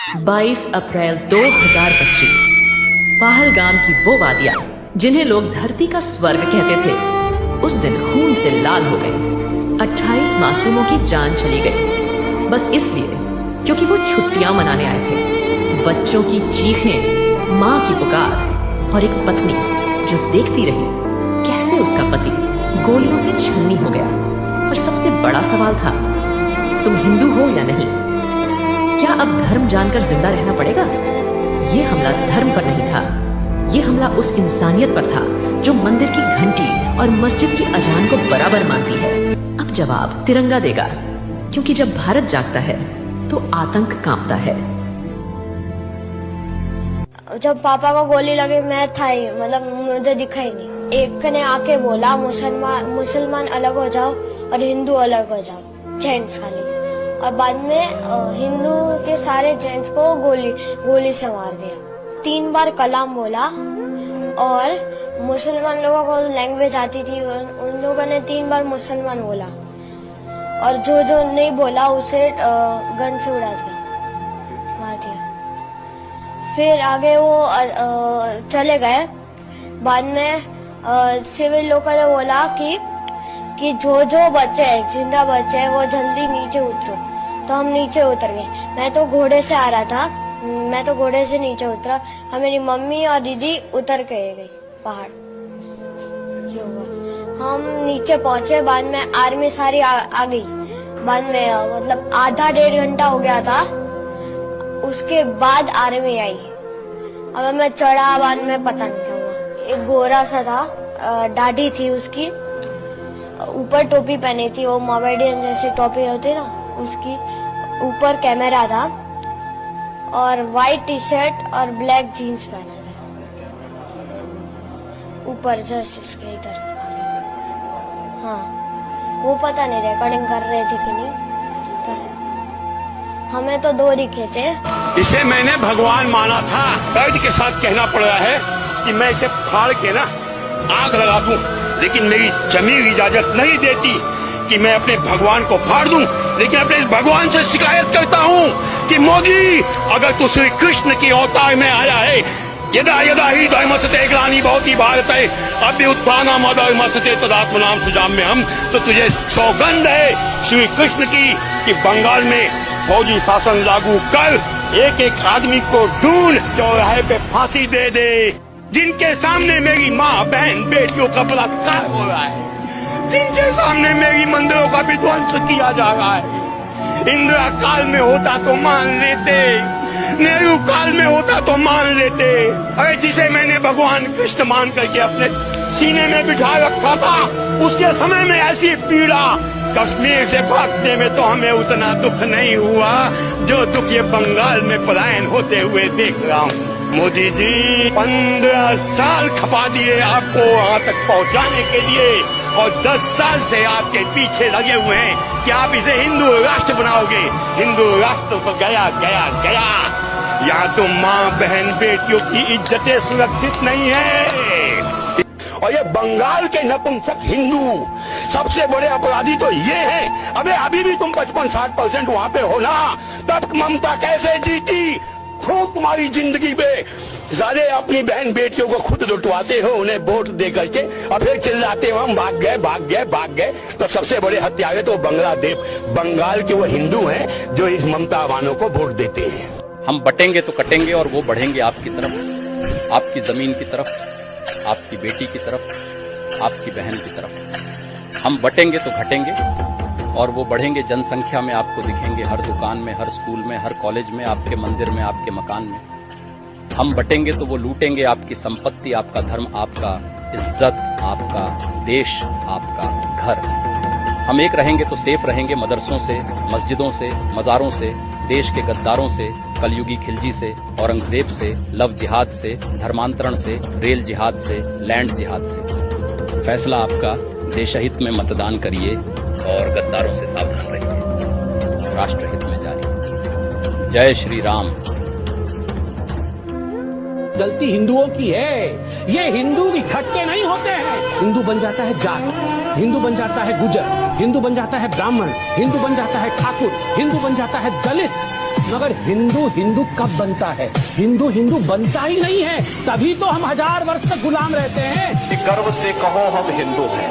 22 अप्रैल 2025 पहलगाम की वो वादियां जिन्हें लोग धरती का स्वर्ग कहते थे, उस दिन खून से लाल हो गए। 28 मासूमों की जान चली गई, बस इसलिए क्योंकि वो छुट्टियां मनाने आए थे। बच्चों की चीखें, माँ की पुकार और एक पत्नी जो देखती रही कैसे उसका पति गोलियों से छन्नी हो गया। पर सबसे बड़ा सवाल था, तुम हिंदू हो या नहीं? क्या अब धर्म जानकर जिंदा रहना पड़ेगा? ये हमला धर्म पर नहीं था, ये हमला उस इंसानियत पर था जो मंदिर की घंटी और मस्जिद की अजान को बराबर मानती है। अब जवाब तिरंगा देगा, क्योंकि जब भारत जागता है तो आतंक कांपता है। जब पापा को गोली लगी मैं था ही, मतलब मुझे दिखा ही नहीं। एक ने आके बोला मुसलमान अलग हो जाओ और हिंदू अलग हो जाओ, जेंट्स खाली। और बाद में हिंदू के सारे जेंट्स को गोली से मार दिया। 3 बार कलाम बोला और मुसलमान लोगों को लैंग्वेज आती थी, उन लोगों ने 3 बार मुसलमान बोला और जो नहीं बोला उसे गन से उड़ा दिया, मार दिया। फिर आगे वो चले गए। बाद में सिविल लोगों ने बोला कि जो बच्चे हैं, जिंदा बच्चे हैं, वो जल्दी नीचे उतरो। तो हम नीचे उतर गए। मैं तो घोड़े से आ रहा था, मैं तो घोड़े से नीचे उतरा और मेरी मम्मी और दीदी उतर के गई पहाड़। हम नीचे पहुंचे, बाद में आर्मी सारी आ गई। बाद में मतलब आधा 1.5 घंटा हो गया था, उसके बाद आर्मी आई। अब मैं चढ़ा, बाद में पता नहीं क्या हुआ। एक गोरा सा था, दाढ़ी थी उसकी, ऊपर टोपी पहनी थी, वो मोमेडियन जैसी टोपी होती ना, उसकी ऊपर कैमरा था और व्हाइट टी शर्ट और ब्लैक जीन्स पहना था। ऊपर जस्ट उसके इधर। हाँ, वो पता नहीं रिकॉर्डिंग कर रहे थे कि नहीं, पर हमें तो 2 दिखे थे। इसे मैंने भगवान माना था। दर्द के साथ कहना पड़ रहा है कि मैं इसे फाड़ के ना आग लगा दूं, लेकिन मेरी जमीन इजाजत नहीं देती कि मैं अपने भगवान को फाड़ दूं। लेकिन अपने इस भगवान से शिकायत करता हूं कि मोदी, अगर तू श्री कृष्ण की अवतार में आया है, यदा यदा ही धर्मस्ते ग्लानि भवति भारत है अभ्युत्थानम् अधर्मस्ते तदात्मनां सृजाम्यहम्। तो तुझे सौगंध है श्री कृष्ण की कि बंगाल में फौजी शासन लागू कर, एक आदमी को ढूंढ, चौराहे पे फांसी दे दे। जिनके सामने मेरी माँ बहन बेटियों का बलात्कार हो रहा है, जिनके सामने मेरी मंदिरों का विध्वंस किया जा रहा है। इंदिरा काल में होता तो मान लेते, नेहरू काल में होता तो मान लेते। अरे जिसे मैंने भगवान कृष्ण मान करके अपने सीने में बिठा रखा था, उसके समय में ऐसी पीड़ा, कश्मीर से भागने में तो हमें उतना दुख नहीं हुआ जो दुख ये बंगाल में पलायन होते हुए देख रहा हूँ। मोदी जी 15 साल खपा दिए आपको वहां तक पहुंचाने के लिए, और 10 साल से आपके पीछे लगे हुए हैं कि आप इसे हिंदू राष्ट्र बनाओगे। हिंदू राष्ट्र तो गया गया गया। यहाँ तो माँ बहन बेटियों की इज्जतें सुरक्षित नहीं है। और ये बंगाल के नपुंसक हिंदू सबसे बड़े अपराधी तो ये हैं। अबे अभी भी तुम 55-60% वहाँ पे हो ना, तब ममता कैसे जीती? खूब तुम्हारी जिंदगी में सारे अपनी बहन बेटियों को खुद लुटवाते हो, उन्हें वोट दे करके, और फिर चिल्लाते हो हम भाग गए भाग गए भाग गए। तो सबसे बड़े हत्यारे तो बंगाल के वो हिंदू हैं जो इस ममता वालों को वोट देते हैं। हम बटेंगे तो कटेंगे और वो बढ़ेंगे आपकी तरफ, आपकी जमीन की तरफ, आपकी बेटी की तरफ, आपकी बहन की तरफ। हम बटेंगे तो घटेंगे और वो बढ़ेंगे जनसंख्या में, आपको दिखेंगे हर दुकान में, हर स्कूल में, हर कॉलेज में, आपके मंदिर में, आपके मकान में। हम बटेंगे तो वो लूटेंगे आपकी संपत्ति, आपका धर्म, आपका इज्जत, आपका देश, आपका घर। हम एक रहेंगे तो सेफ रहेंगे मदरसों से, मस्जिदों से, मज़ारों से, देश के गद्दारों से, कलयुगी खिलजी से, औरंगजेब से, लव जिहाद से, धर्मांतरण से, रेल जिहाद से, लैंड जिहाद से। फैसला आपका, देशहित में मतदान करिए और गद्दारों से सावधान रहिए। राष्ट्रहित में जारी। जय श्री राम। गलती हिंदुओं की है, ये हिंदू इकट्ठे नहीं होते हैं, हिंदू बन जाता है जाट। हिंदू बन जाता है गुजर, हिंदू बन जाता है ब्राह्मण, हिंदू बन जाता है ठाकुर, हिंदू बन जाता है दलित। मगर हिंदू हिंदू कब बनता है? हिंदू हिंदू बनता ही नहीं है, तभी तो हम 1000 वर्ष तक गुलाम रहते हैं। गर्व से कहो हम हिंदू हैं।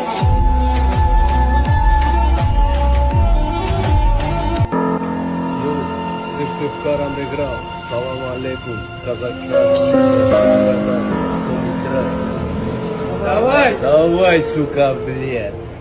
Assalamualaikum, Kazakhstan. Давай, сука, блядь.